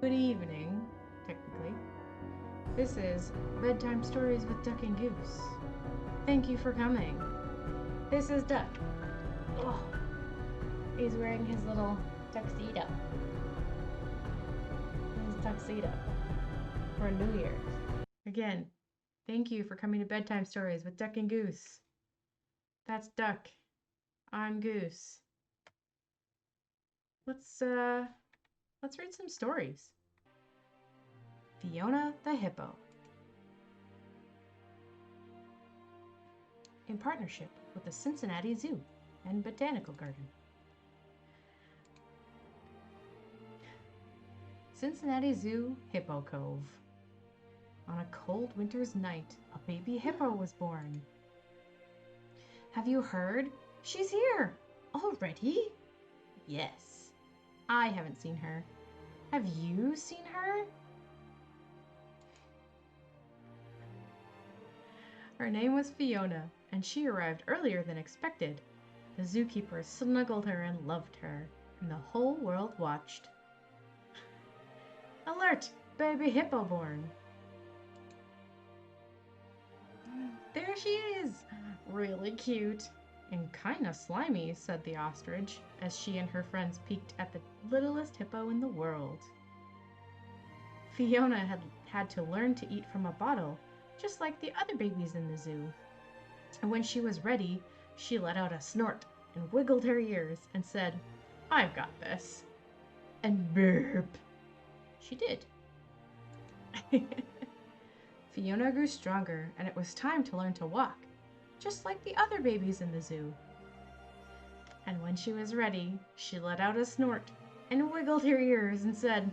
Good evening, technically. This is Bedtime Stories with Duck and Goose. Thank you for coming. This is Duck. Oh, he's wearing his little tuxedo. His tuxedo for New Year's. Again, thank you for coming to Bedtime Stories with Duck and Goose. That's Duck. I'm Goose. Let's read some stories. Fiona the Hippo. In partnership with the Cincinnati Zoo and Botanical Garden. Cincinnati Zoo Hippo Cove. On a cold winter's night, a baby hippo was born. Have you heard? She's here! Already? Yes. I haven't seen her. Have you seen her? Her name was Fiona, and she arrived earlier than expected. The zookeeper snuggled her and loved her, and the whole world watched. Alert! Baby hippo born! There she is! Really cute. And kinda slimy, said the ostrich, as she and her friends peeked at the littlest hippo in the world. Fiona had to learn to eat from a bottle, just like the other babies in the zoo. And when she was ready, she let out a snort and wiggled her ears and said, "I've got this." And burp. She did. Fiona grew stronger, and it was time to learn to walk, just like the other babies in the zoo. And when she was ready, she let out a snort and wiggled her ears and said,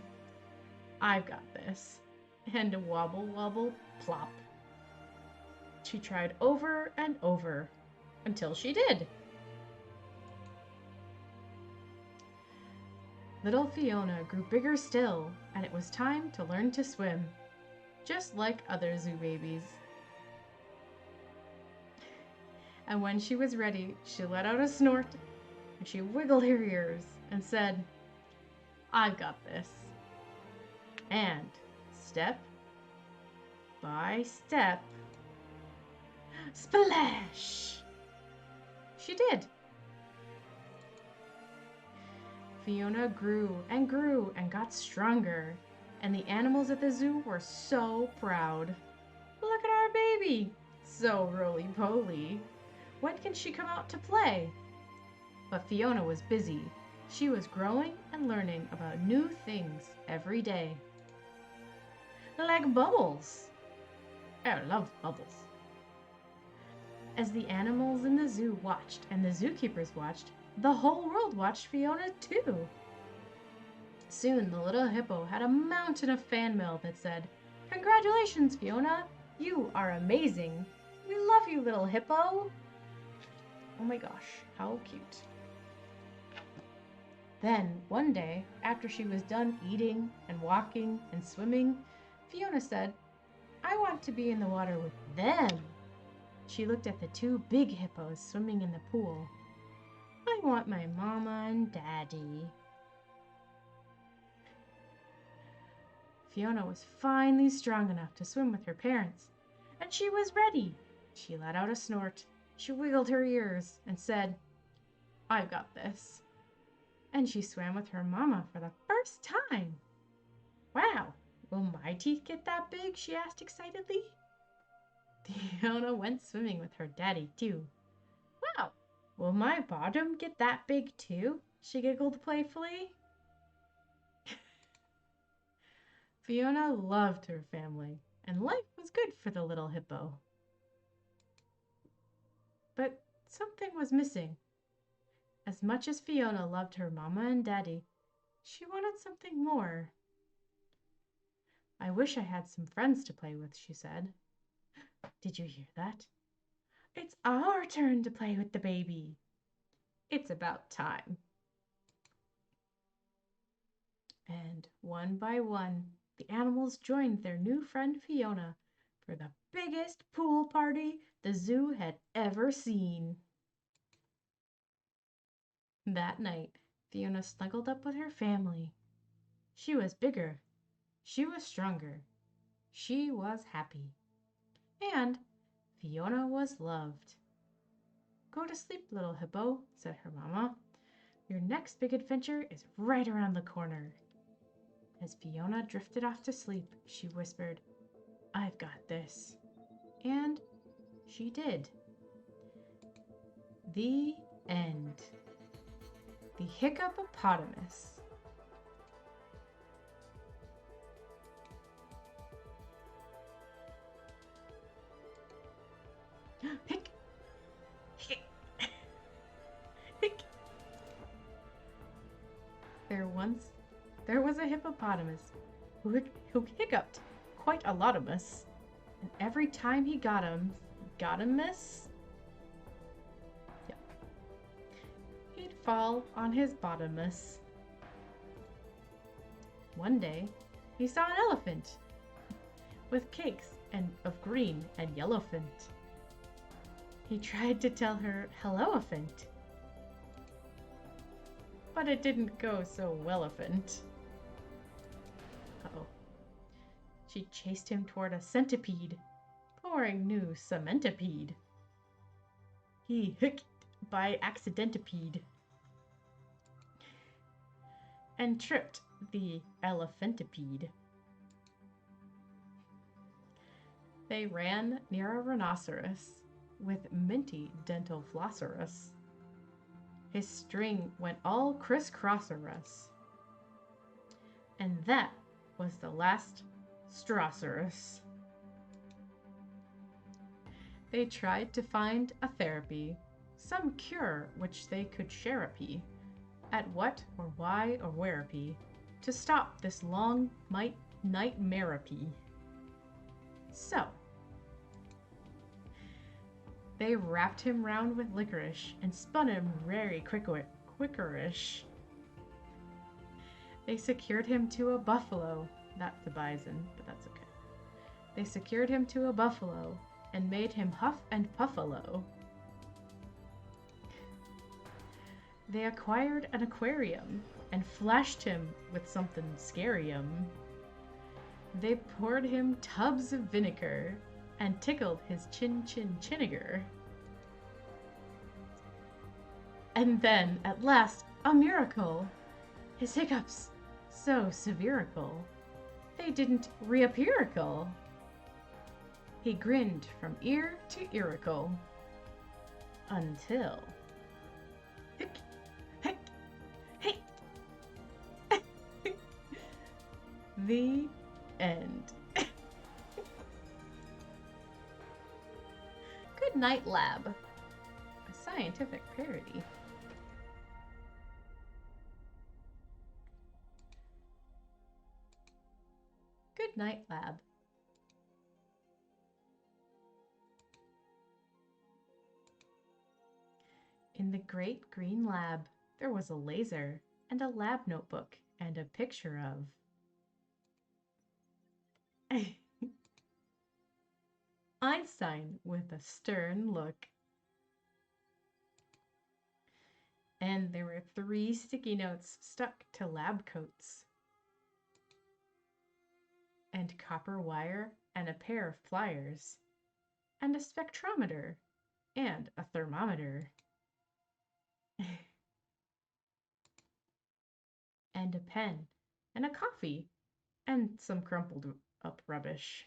"I've got this." And wobble, wobble, plop. She tried over and over until she did. Little Fiona grew bigger still, and it was time to learn to swim, just like other zoo babies. And when she was ready, she let out a snort, and she wiggled her ears and said, "I've got this." And step by step, splash! She did. Fiona grew and got stronger, and the animals at the zoo were so proud. Look at our baby! So roly-poly. When can she come out to play? But Fiona was busy. She was growing and learning about new things every day. Like bubbles. I love bubbles. As the animals in the zoo watched and the zookeepers watched, the whole world watched Fiona too. Soon the little hippo had a mountain of fan mail that said, "Congratulations, Fiona! You are amazing! We love you, little hippo!" Oh my gosh, how cute. Then, one day, after she was done eating and walking and swimming, Fiona said, "I want to be in the water with them." She looked at the two big hippos swimming in the pool. "I want my mama and daddy." Fiona was finally strong enough to swim with her parents, and she was ready. She let out a snort, she wiggled her ears, and said, "I've got this." And she swam with her mama for the first time. "Wow, will my teeth get that big?" she asked excitedly. Fiona went swimming with her daddy too. "Wow, will my bottom get that big too?" she giggled playfully. Fiona loved her family, and life was good for the little hippo. But something was missing. As much as Fiona loved her mama and daddy, she wanted something more. "I wish I had some friends to play with," she said. Did you hear that? It's our turn to play with the baby. It's about time. And one by one, the animals joined their new friend Fiona for the biggest pool party the zoo had ever seen. That night, Fiona snuggled up with her family. She was bigger, She was stronger. She was happy. And Fiona was loved. Go to sleep, little hippo, said her mamma. Your next big adventure is right around the corner. As Fiona drifted off to sleep, she whispered, I've got this. And she did. The end. The Hiccupopotamus. Hic! Hic! Hic! There was a hippopotamus who hiccuped quite a lotamus, and every time he got him miss? Yep. He'd fall on his bottomus. One day, he saw an elephant with cakes of green and yellowfant. He tried to tell her hello-elephant, but it didn't go so well-elephant. Uh-oh. She chased him toward a centipede, pouring new cementipede. He hicced by accidentipede and tripped the elephantipede. They ran near a rhinoceros with minty dental flosserus. His string went all criss-crosserus. And that was the last strawcerus. They tried to find a therapy, some cure which they could sherapy, at what or why or wherapy, to stop this long nightmarepy. So, they wrapped him round with licorice and spun him very quickerish. They secured him to a buffalo, not the bison, but that's okay. They secured him to a buffalo and made him huff and puffalo. They acquired an aquarium and flashed him with something scarium. They poured him tubs of vinegar and tickled his chin-chin-chiniger. And then, at last, a miracle! His hiccups, so severical, they didn't reappearical. He grinned from ear to earicle, until... Hic, hic, hic. The end. Good Night Lab, a scientific parody. Good Night Lab. In the great green lab, there was a laser and a lab notebook and a picture of Einstein with a stern look. And there were 3 sticky notes stuck to lab coats, and copper wire, and a pair of pliers, and a spectrometer, and a thermometer, and a pen, and a coffee, and some crumpled up rubbish,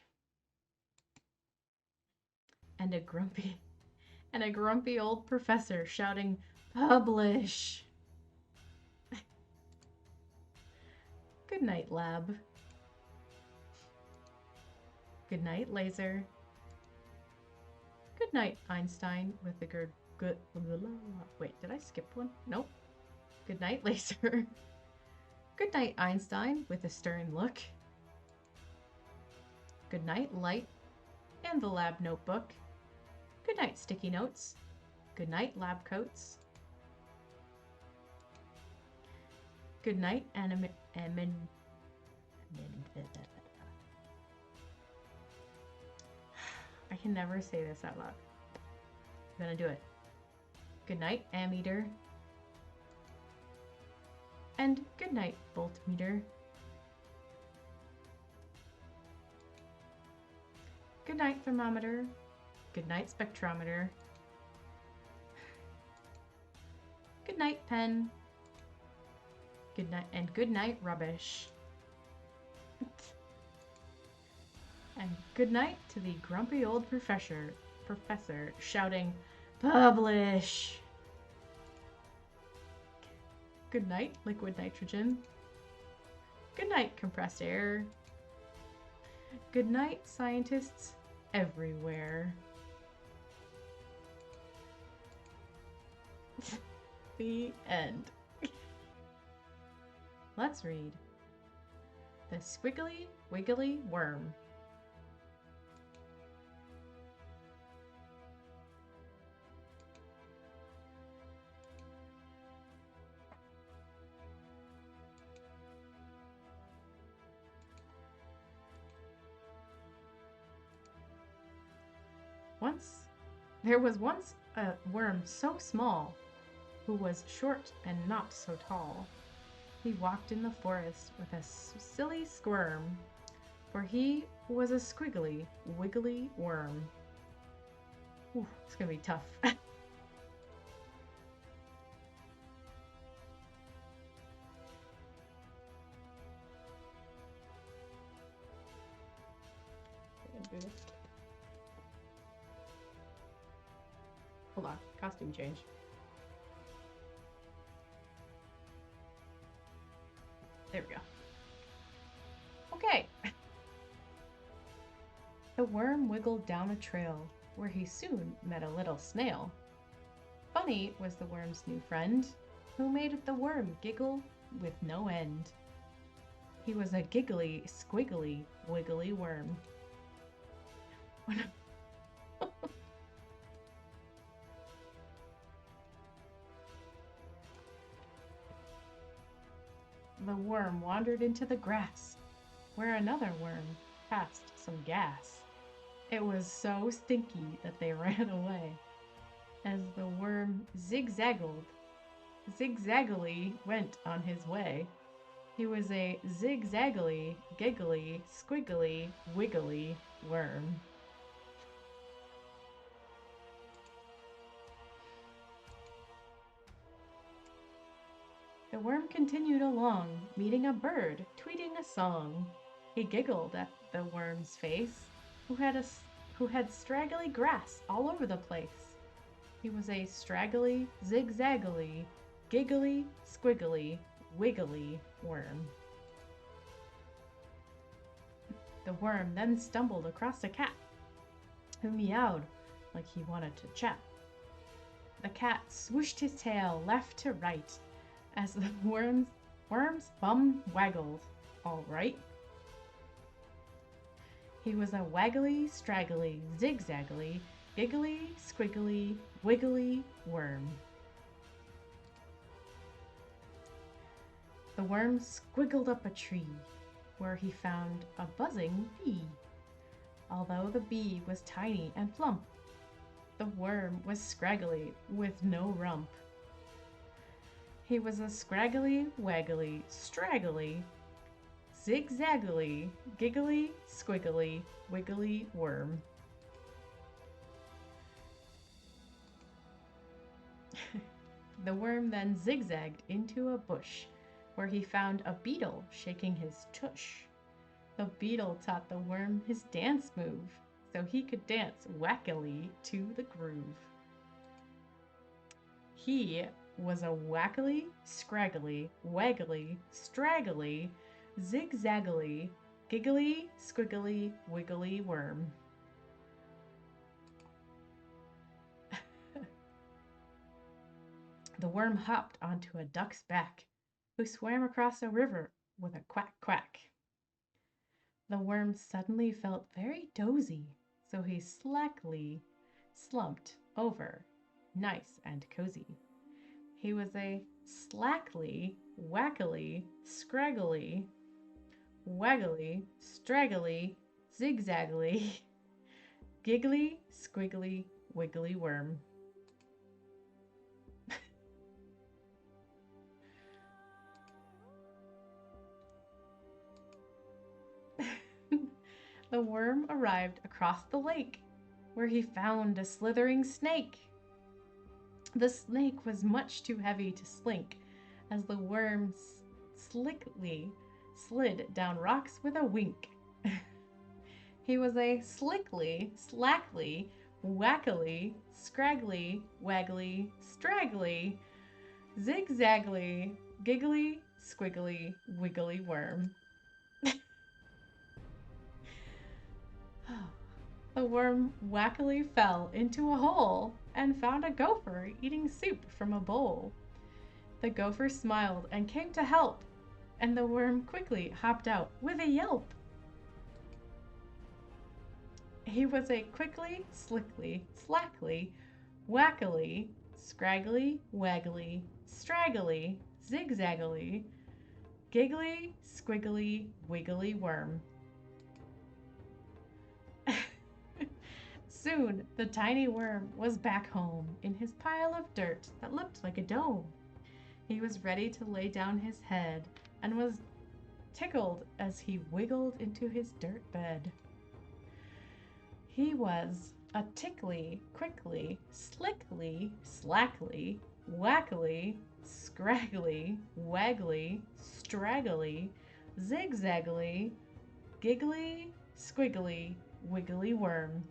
and a grumpy old professor shouting, "Publish!" Good night, lab. Good night, laser. Good night, Einstein with the good. Wait, did I skip one? Nope. Good night, laser. Good night, Einstein with a stern look. Good night, light and the lab notebook. Good night, sticky notes. Good night, lab coats. Good night, I can never say this out loud. I'm gonna do it. Good night, ammeter. And good night, voltmeter. Good night, thermometer. Good night, spectrometer. Good night, pen. Good night, and good night, rubbish. And good night to the grumpy old professor shouting, "Publish!" Good night, liquid nitrogen. Good night, compressed air. Good night, scientists everywhere. The end. Let's read. The Squiggly Wiggly Worm. There was once a worm so small, who was short and not so tall. He walked in the forest with a silly squirm, for he was a squiggly, wiggly worm. Ooh, it's gonna be tough. Hold on, costume change. There we go. Okay. The worm wiggled down a trail where he soon met a little snail. Funny was the worm's new friend, who made the worm giggle with no end. He was a giggly, squiggly, wiggly worm. The worm wandered into the grass, where another worm passed some gas. It was so stinky that they ran away. As the worm zigzaggily went on his way. He was a zigzaggly, giggly, squiggly, wiggly worm. The worm continued along, meeting a bird, tweeting a song. He giggled at the worm's face, who had straggly grass all over the place. He was a straggly, zigzaggly, giggly, squiggly, wiggly worm. The worm then stumbled across a cat, who meowed like he wanted to chat. The cat swooshed his tail left to right, as the worm's bum waggled. All right. He was a waggly, straggly, zigzaggly, giggly, squiggly, wiggly worm. The worm squiggled up a tree, where he found a buzzing bee. Although the bee was tiny and plump, the worm was scraggly with no rump. He was a scraggly, waggly, straggly, zigzaggly, giggly, squiggly, wiggly worm. The worm then zigzagged into a bush, where he found a beetle shaking his tush. The beetle taught the worm his dance move, so he could dance wackily to the groove. He was a wackly, scraggly, waggly, straggly, zigzaggly, giggly, squiggly, wiggly worm. The worm hopped onto a duck's back, who swam across a river with a quack quack. The worm suddenly felt very dozy, so he slackly slumped over, nice and cozy. He was a slackly, wackily, scraggly, waggly, straggly, zigzaggly, giggly, squiggly, wiggly worm. The worm arrived across the lake, where he found a slithering snake. The snake was much too heavy to slink, as the worm slickly slid down rocks with a wink. He was a slickly, slackly, wackily, scraggly, waggly, straggly, zigzagly, giggly, squiggly, wiggly worm. The worm wackily fell into a hole and found a gopher eating soup from a bowl. The gopher smiled and came to help, and the worm quickly hopped out with a yelp. He was a quickly, slickly, slackly, wackily, scraggly, waggly, straggly, zigzaggly, giggly, squiggly, wiggly worm. Soon the tiny worm was back home in his pile of dirt that looked like a dome. He was ready to lay down his head and was tickled as he wiggled into his dirt bed. He was a tickly, quickly, slickly, slackly, wackly, scraggly, waggly, straggly, zigzaggly, giggly, squiggly, wiggly worm.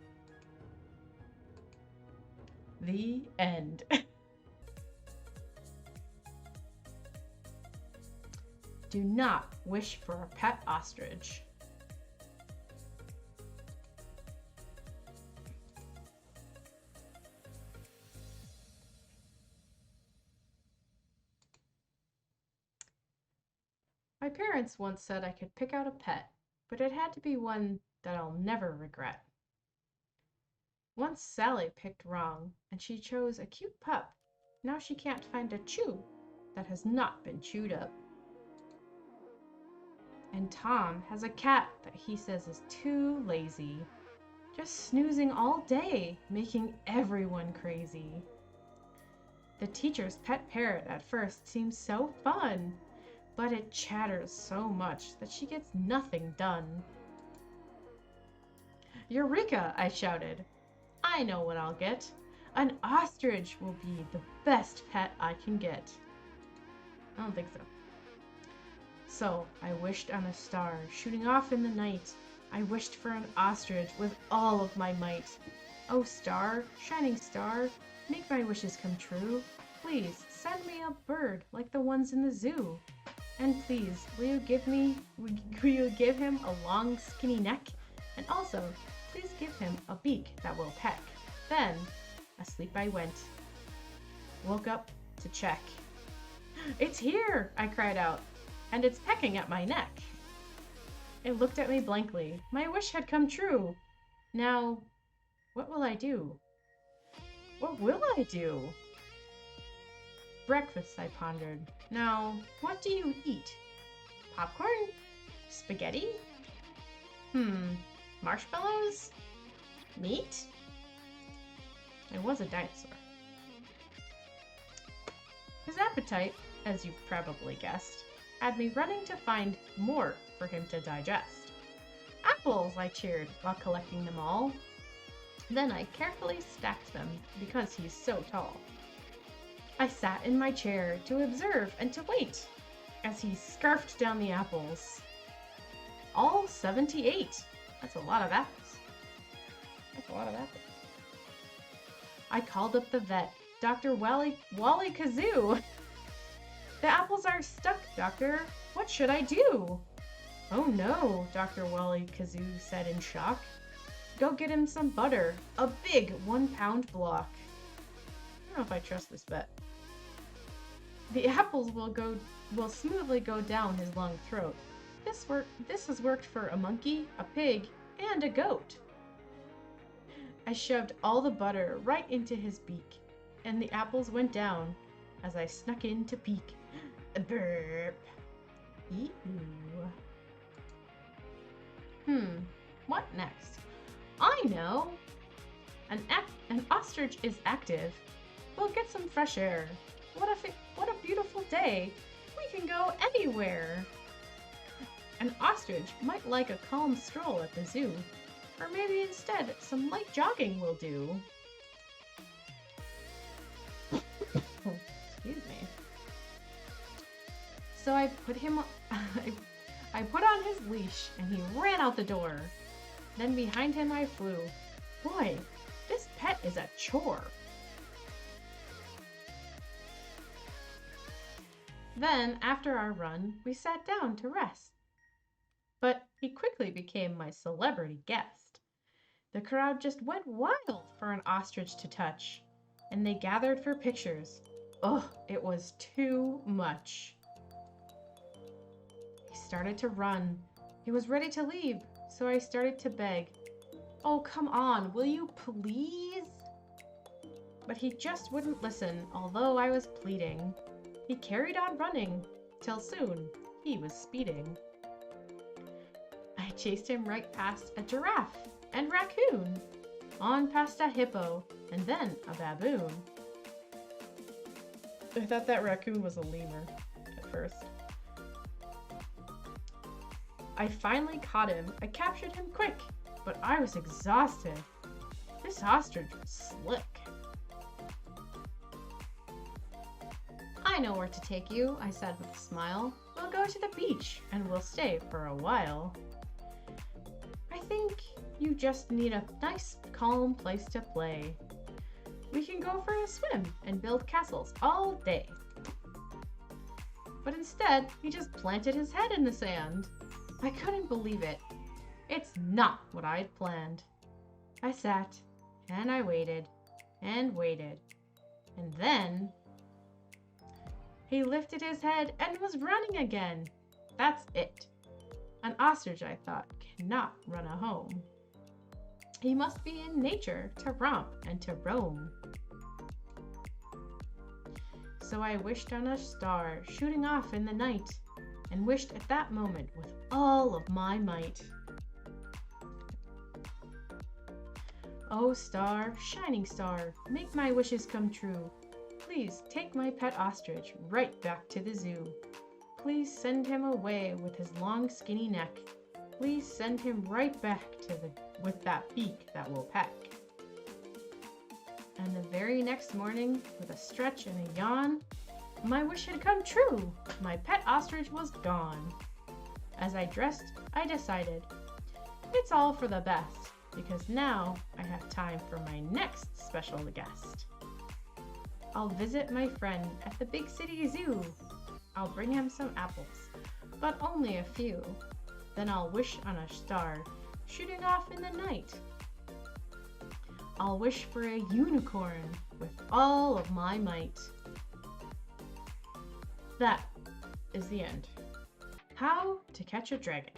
The end. Do not wish for a pet ostrich. My parents once said I could pick out a pet, but it had to be one that I'll never regret. Once Sally picked wrong, and she chose a cute pup. Now she can't find a chew that has not been chewed up. And Tom has a cat that he says is too lazy, just snoozing all day, making everyone crazy. The teacher's pet parrot at first seems so fun, but it chatters so much that she gets nothing done. Eureka! I shouted. I know what I'll get. An ostrich will be the best pet I can get. I don't think so. So I wished on a star shooting off in the night. I wished for an ostrich with all of my might. Oh star, shining star, make my wishes come true. Please send me a bird like the ones in the zoo. And please, will you give him a long skinny neck? And also, please give him a beak that will peck. Then, asleep I went. Woke up to check. It's here, I cried out, and it's pecking at my neck. It looked at me blankly. My wish had come true. Now, what will I do? What will I do? Breakfast, I pondered. Now, what do you eat? Popcorn? Spaghetti? Marshmallows? Meat? I was a dinosaur. His appetite, as you've probably guessed, had me running to find more for him to digest. Apples, I cheered while collecting them all. Then I carefully stacked them because he's so tall. I sat in my chair to observe and to wait as he scarfed down the apples. All 78. That's a lot of apples. That's a lot of apples. I called up the vet, Dr. Wally Kazoo. The apples are stuck, doctor. What should I do? Oh no, Dr. Wally Kazoo said in shock. Go get him some butter, a big 1-pound block. I don't know if I trust this vet. The apples will smoothly go down his long throat. This has worked for a monkey, a pig, and a goat. I shoved all the butter right into his beak, and the apples went down as I snuck in to peek. A burp. Ew. What next? I know! An ostrich is active. We'll get some fresh air. What a beautiful day. We can go anywhere. An ostrich might like a calm stroll at the zoo, or maybe instead some light jogging will do. Oh, excuse me. So I put him I put on his leash and he ran out the door. Then behind him I flew. Boy, this pet is a chore. Then, after our run, we sat down to rest. But he quickly became my celebrity guest. The crowd just went wild for an ostrich to touch, and they gathered for pictures. Ugh, it was too much. He started to run. He was ready to leave, so I started to beg. Oh, come on, will you please? But he just wouldn't listen, although I was pleading. He carried on running, till soon he was speeding. I chased him right past a giraffe and raccoon, on past a hippo, and then a baboon. I thought that raccoon was a lemur at first. I finally caught him. I captured him quick, but I was exhausted. This ostrich was slick. I know where to take you, I said with a smile. We'll go to the beach, and we'll stay for a while. I think you just need a nice, calm place to play. We can go for a swim and build castles all day. But instead, he just planted his head in the sand. I couldn't believe it. It's not what I'd planned. I sat, and I waited, and waited, and then he lifted his head and was running again. That's it. An ostrich, I thought, cannot run a home. He must be in nature to romp and to roam. So I wished on a star shooting off in the night, and wished at that moment with all of my might. Oh star, shining star, make my wishes come true. Please take my pet ostrich right back to the zoo. Please send him away with his long skinny neck. Please send him right back with that beak that will peck. And the very next morning, with a stretch and a yawn, my wish had come true. My pet ostrich was gone. As I dressed, I decided, it's all for the best, because now I have time for my next special guest. I'll visit my friend at the big city zoo. I'll bring him some apples, but only a few. Then I'll wish on a star shooting off in the night. I'll wish for a unicorn with all of my might. That is the end. How to Catch a Dragon.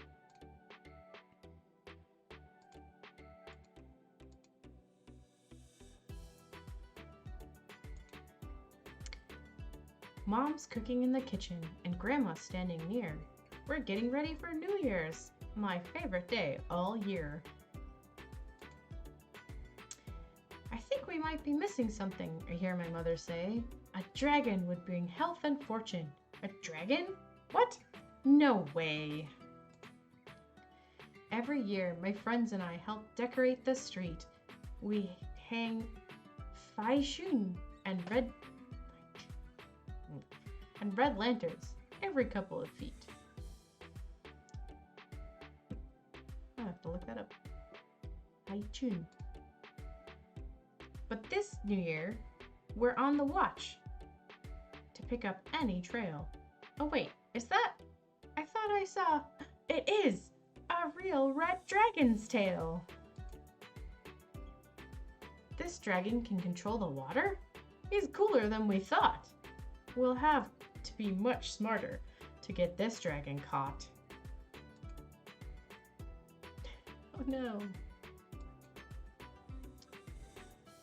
Mom's cooking in the kitchen and Grandma's standing near. We're getting ready for New Year's, my favorite day all year. I think we might be missing something, I hear my mother say. A dragon would bring health and fortune. A dragon? What? No way. Every year, my friends and I help decorate the street. We hang faishun and red lanterns every couple of feet. I have to look that up. Faishun. But this New Year, we're on the watch to pick up any trail. Oh wait, is that? I thought I saw. It is a real red dragon's tail. This dragon can control the water? He's cooler than we thought. We'll have to be much smarter to get this dragon caught. Oh no.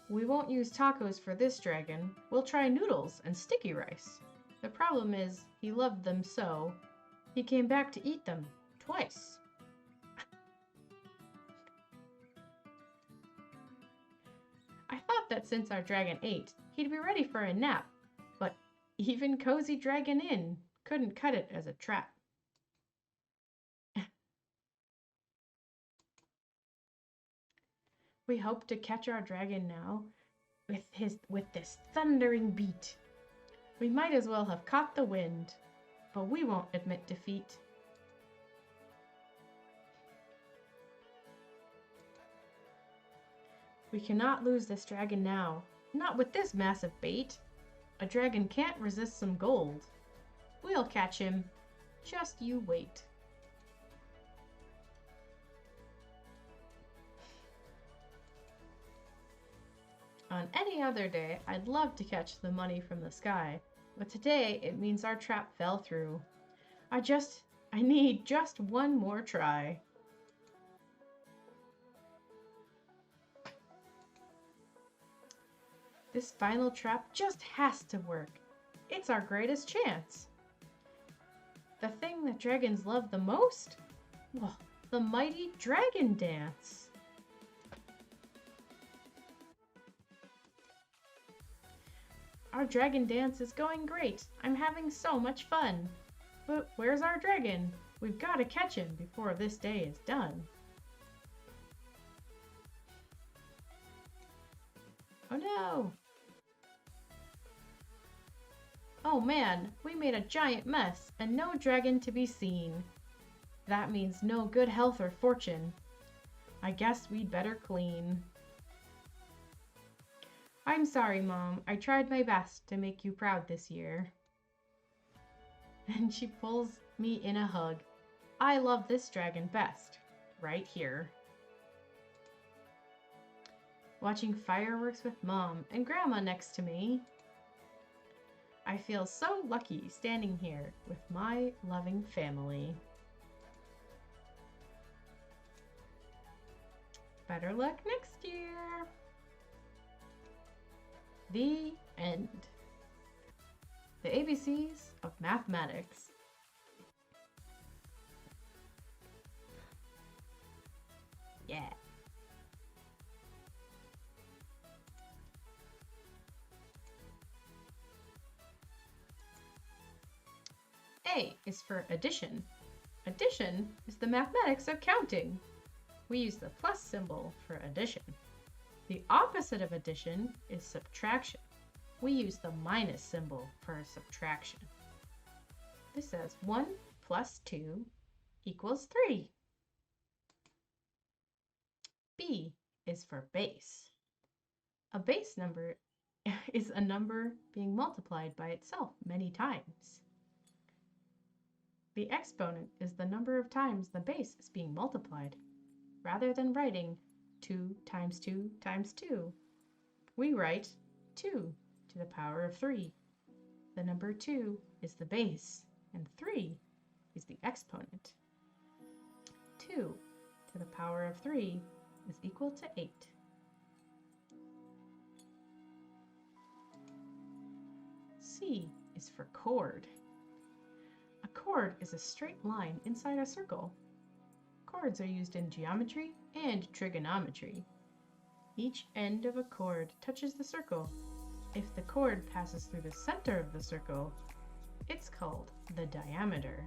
We won't use tacos for this dragon. We'll try noodles and sticky rice. The problem is, he loved them so, he came back to eat them twice. I thought that since our dragon ate, he'd be ready for a nap, but even Cozy Dragon Inn couldn't cut it as a trap. We hope to catch our dragon now with this thundering beat. We might as well have caught the wind, but we won't admit defeat. We cannot lose this dragon now, not with this massive bait. A dragon can't resist some gold. We'll catch him. Just you wait. On any other day, I'd love to catch the money from the sky, but today it means our trap fell through. I need just one more try. This final trap just has to work. It's our greatest chance. The thing that dragons love the most? Well, the mighty dragon dance. Our dragon dance is going great. I'm having so much fun. But where's our dragon? We've got to catch him before this day is done. Oh no! Oh man, we made a giant mess and no dragon to be seen. That means no good health or fortune. I guess we'd better clean. I'm sorry, Mom. I tried my best to make you proud this year. And she pulls me in a hug. I love this dragon best. Right here. Watching fireworks with Mom and Grandma next to me. I feel so lucky standing here with my loving family. Better luck next year. The end. The ABCs of mathematics. Yeah. A is for addition. Addition is the mathematics of counting. We use the plus symbol for addition. The opposite of addition is subtraction. We use the minus symbol for subtraction. This says 1 plus 2 equals 3. B is for base. A base number is a number being multiplied by itself many times. The exponent is the number of times the base is being multiplied. Rather than writing 2 times 2 times 2, we write 2 to the power of 3. The number 2 is the base, and 3 is the exponent. 2 to the power of 3 is equal to 8. C is for chord. A chord is a straight line inside a circle. Chords are used in geometry and trigonometry. Each end of a chord touches the circle. If the chord passes through the center of the circle, it's called the diameter.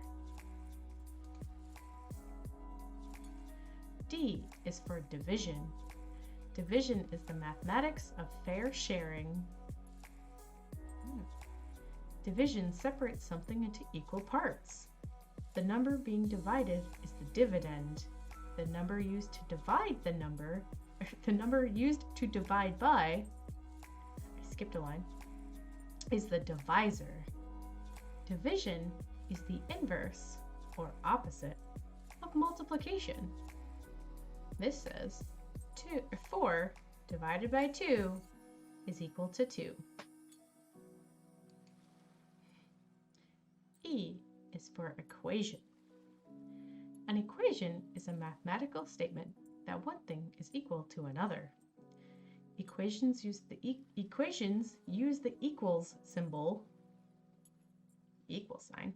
D is for division. Division is the mathematics of fair sharing. Division separates something into equal parts. The number being divided is the dividend. The number used to divide the number used to divide by, I skipped a line, is the divisor. Division is the inverse, or opposite, of multiplication. This says 4 divided by 2 is equal to 2. E is for equation. An equation is a mathematical statement that one thing is equal to another. Equations use the equals symbol, equal sign,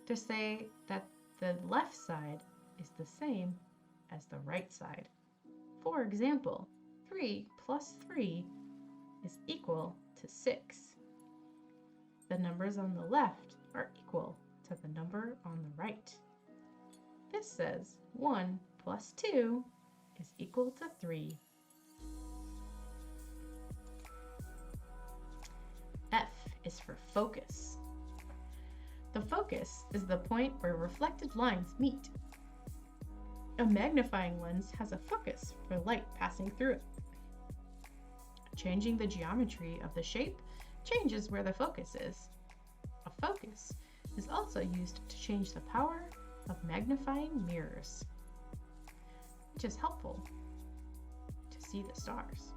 to say that the left side is the same as the right side. For example, 3 plus 3 is equal to 6. The numbers on the left are equal to the number on the right. This says 1 plus 2 is equal to 3. F is for focus. The focus is the point where reflected lines meet. A magnifying lens has a focus for light passing through it. Changing the geometry of the shape changes where the focus is. A focus is also used to change the power of magnifying mirrors, which is helpful to see the stars.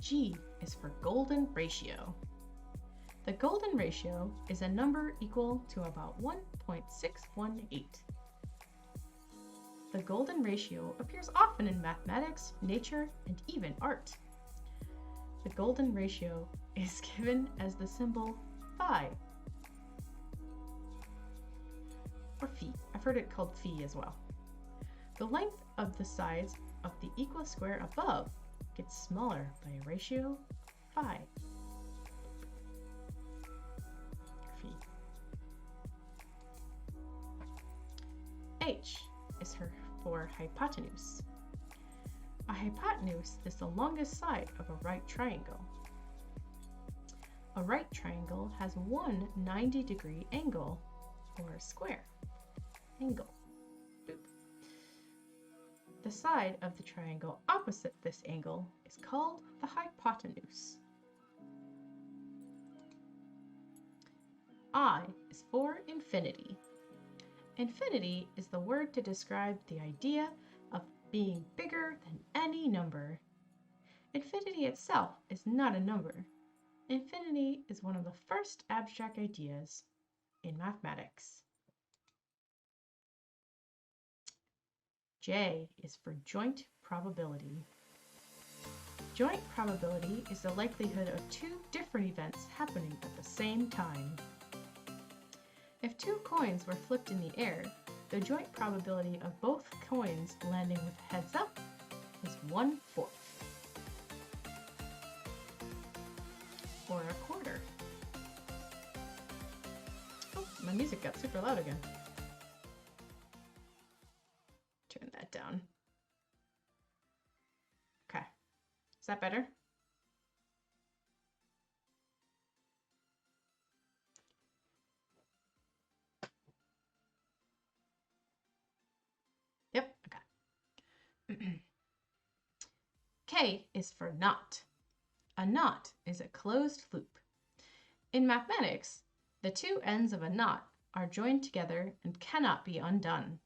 G is for golden ratio. The golden ratio is a number equal to about 1.618. The golden ratio appears often in mathematics, nature, and even art. The golden ratio is given as the symbol phi, or phi. I've heard it called phi as well. The length of the sides of the equal square above gets smaller by a ratio phi. H is for hypotenuse. A hypotenuse is the longest side of a right triangle. A right triangle has one 90-degree angle, or square angle. Boop. The side of the triangle opposite this angle is called the hypotenuse. I is for infinity. Infinity is the word to describe the idea of being bigger than any number. Infinity itself is not a number. Infinity is one of the first abstract ideas in mathematics. J is for joint probability. Joint probability is the likelihood of two different events happening at the same time. If two coins were flipped in the air, the joint probability of both coins landing with heads up is 1/4, or a quarter. Oh, my music got super loud again. Turn that down. Okay, is that better? Yep, okay. K is for knot. A knot is a closed loop. In mathematics, the two ends of a knot are joined together and cannot be undone.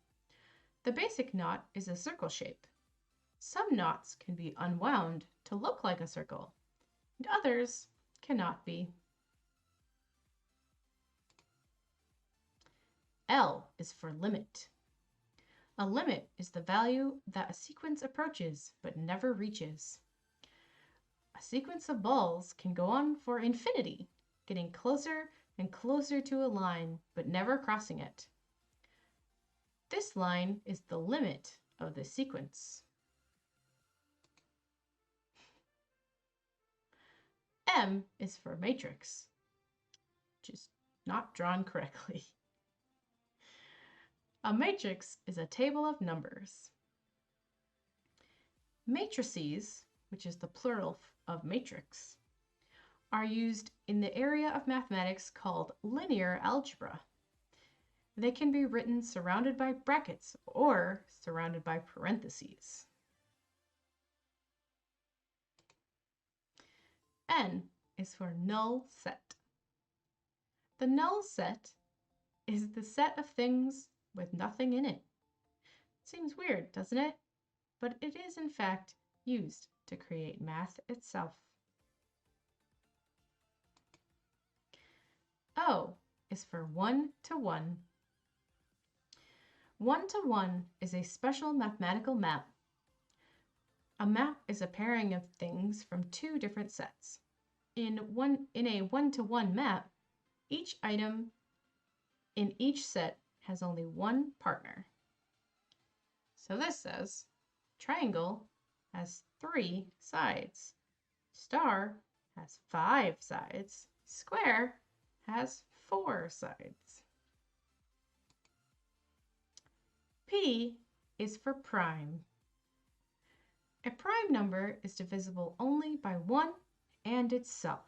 The basic knot is a circle shape. Some knots can be unwound to look like a circle, and others cannot be. L is for limit. A limit is the value that a sequence approaches but never reaches. A sequence of balls can go on for infinity, getting closer and closer to a line but never crossing it. This line is the limit of the sequence. M is for matrix, which is not drawn correctly. A matrix is a table of numbers. Matrices, which is the plural of matrix, are used in the area of mathematics called linear algebra. They can be written surrounded by brackets or surrounded by parentheses. N is for null set. The null set is the set of things with nothing in it. Seems weird, doesn't it? But it is in fact used to create math itself. O is for one-to-one. One-to-one is a special mathematical map. A map is a pairing of things from two different sets. In a one-to-one map, each item in each set has only one partner. So this says triangle has 3 sides, star has 5 sides, square has 4 sides. P is for prime. A prime number is divisible only by 1 and itself.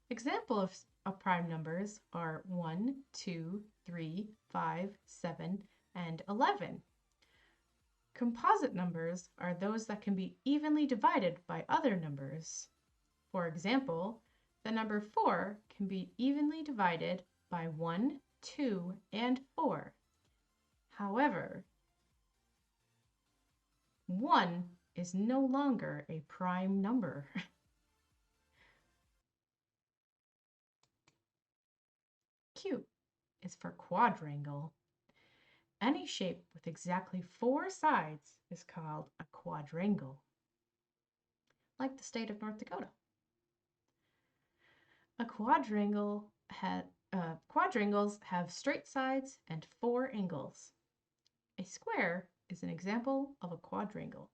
Examples of prime numbers are 1, 2, 3, 5, 7, and 11. Composite numbers are those that can be evenly divided by other numbers. For example, the number 4 can be evenly divided by 1, 2, and 4. However, 1 is no longer a prime number. Q is for quadrangle. Any shape with exactly 4 sides is called a quadrangle, like the state of North Dakota. Quadrangles have straight sides and 4 angles. A square is an example of a quadrangle.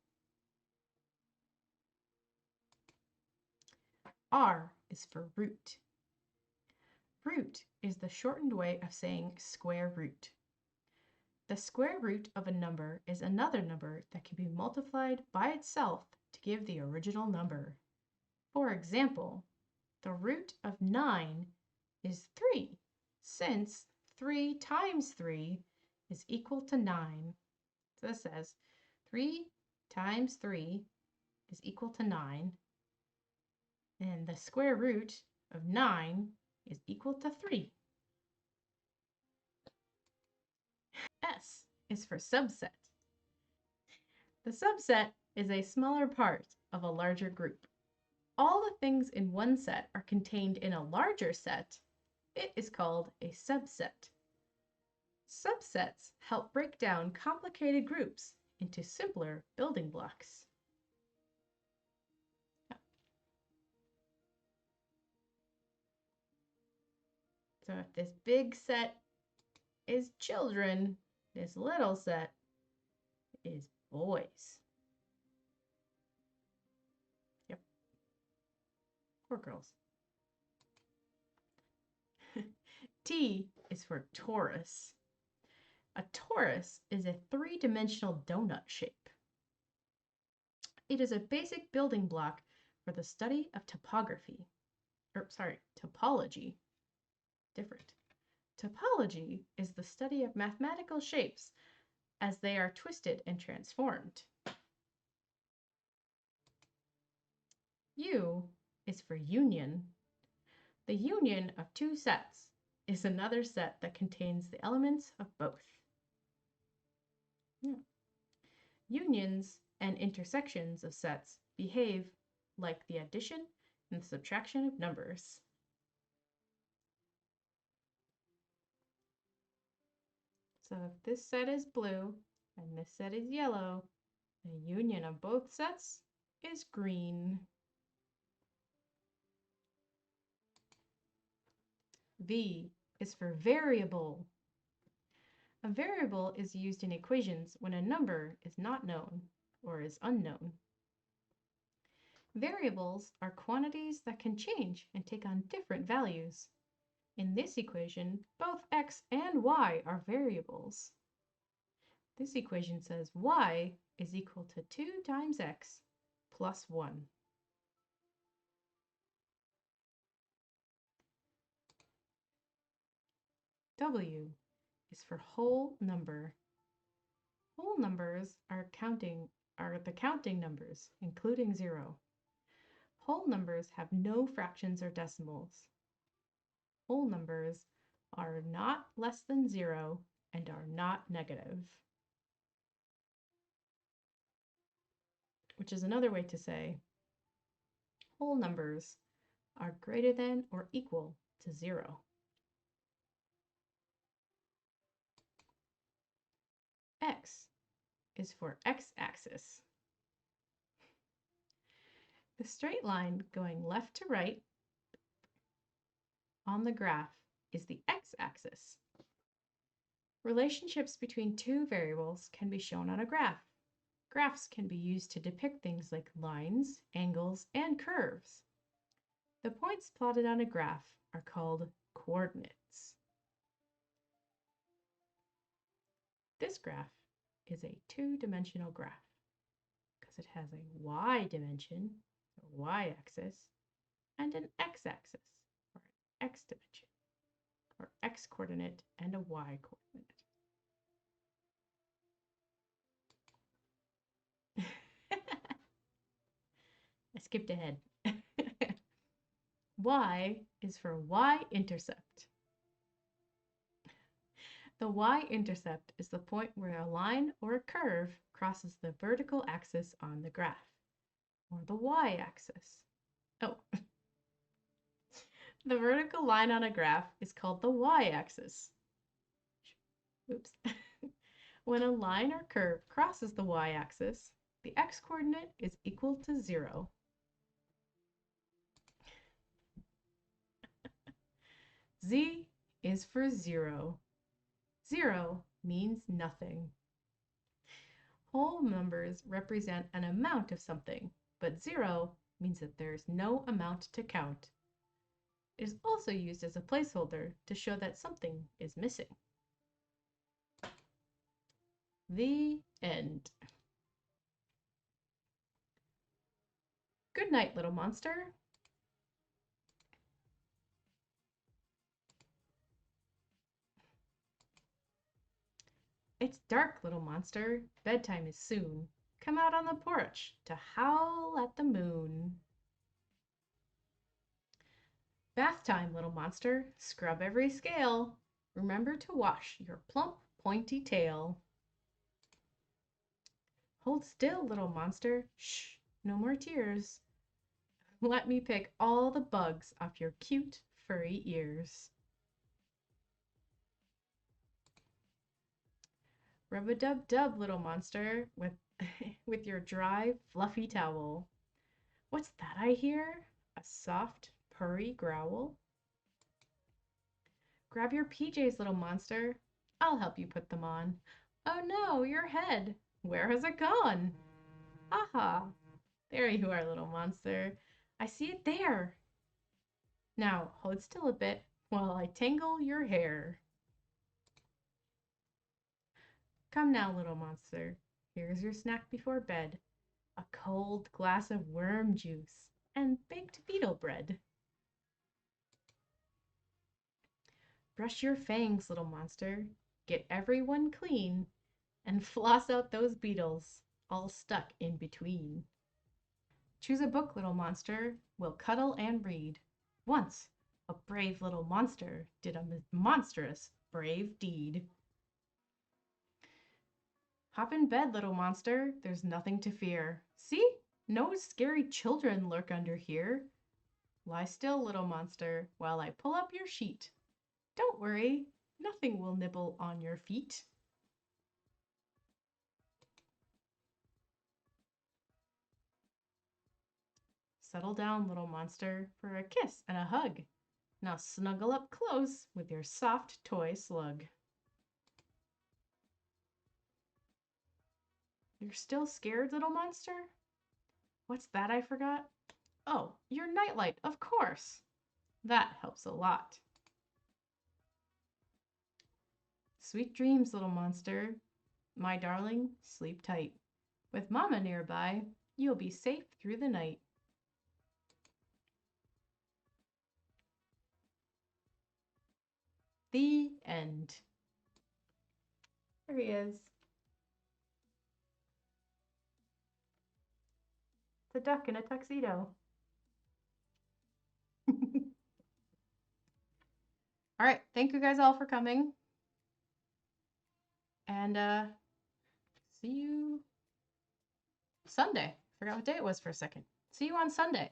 R is for root. Root is the shortened way of saying square root. The square root of a number is another number that can be multiplied by itself to give the original number. For example, the root of 9 is 3, since 3 times 3 is equal to 9. So this says 3 times 3 is equal to 9, and the square root of 9 is equal to 3. S is for subset. The subset is a smaller part of a larger group. All the things in one set are contained in a larger set. It is called a subset. Subsets help break down complicated groups into simpler building blocks. So if this big set is children, this little set is boys. Yep. Or girls. T is for torus. A torus is a 3-dimensional donut shape. It is a basic building block for the study of topology. Different. Topology is the study of mathematical shapes as they are twisted and transformed. U is for union. The union of 2 sets is another set that contains the elements of both. Unions and intersections of sets behave like the addition and subtraction of numbers. So if this set is blue and this set is yellow, the union of both sets is green. V is for variable. A variable is used in equations when a number is not known or is unknown. Variables are quantities that can change and take on different values. In this equation, both x and y are variables. This equation says y is equal to 2 times x plus 1. W is for whole number. Whole numbers are the counting numbers, including 0. Whole numbers have no fractions or decimals. Whole numbers are not less than 0 and are not negative, which is another way to say whole numbers are greater than or equal to 0. X is for x-axis. The straight line going left to right on the graph is the x-axis. Relationships between 2 variables can be shown on a graph. Graphs can be used to depict things like lines, angles, and curves. The points plotted on a graph are called coordinates. This graph is a two-dimensional graph because it has a y dimension, or y-axis, and an x-axis, or an x dimension, or x coordinate and a y coordinate. I skipped ahead. Y is for y-intercept. The y-intercept is the point where a line or a curve crosses the vertical axis on the graph, or the y-axis. Oh, the vertical line on a graph is called the y-axis. Oops. When a line or curve crosses the y-axis, the x-coordinate is equal to 0. Z is for 0. 0 means nothing. Whole numbers represent an amount of something, but 0 means that there is no amount to count. It is also used as a placeholder to show that something is missing. The end. Good night, little monster. It's dark, little monster. Bedtime is soon. Come out on the porch to howl at the moon. Bath time, little monster. Scrub every scale. Remember to wash your plump, pointy tail. Hold still, little monster. Shh, no more tears. Let me pick all the bugs off your cute, furry ears. Rub-a-dub-dub, little monster, with your dry, fluffy towel. What's that I hear? A soft, purry growl? Grab your PJs, little monster. I'll help you put them on. Oh no, your head. Where has it gone? Aha! There you are, little monster. I see it there. Now, hold still a bit while I tangle your hair. Come now, little monster. Here's your snack before bed. A cold glass of worm juice and baked beetle bread. Brush your fangs, little monster. Get everyone clean and floss out those beetles all stuck in between. Choose a book, little monster. We'll cuddle and read. Once, a brave little monster did a monstrous brave deed. Hop in bed, little monster. There's nothing to fear. See? No scary children lurk under here. Lie still, little monster, while I pull up your sheet. Don't worry, nothing will nibble on your feet. Settle down, little monster, for a kiss and a hug. Now snuggle up close with your soft toy slug. You're still scared, little monster? What's that I forgot? Oh, your nightlight, of course. That helps a lot. Sweet dreams, little monster. My darling, sleep tight. With Mama nearby, you'll be safe through the night. The end. There he is. The duck in a tuxedo. All right, thank you guys all for coming. And see you Sunday. Forgot what day it was for a second. See you on Sunday.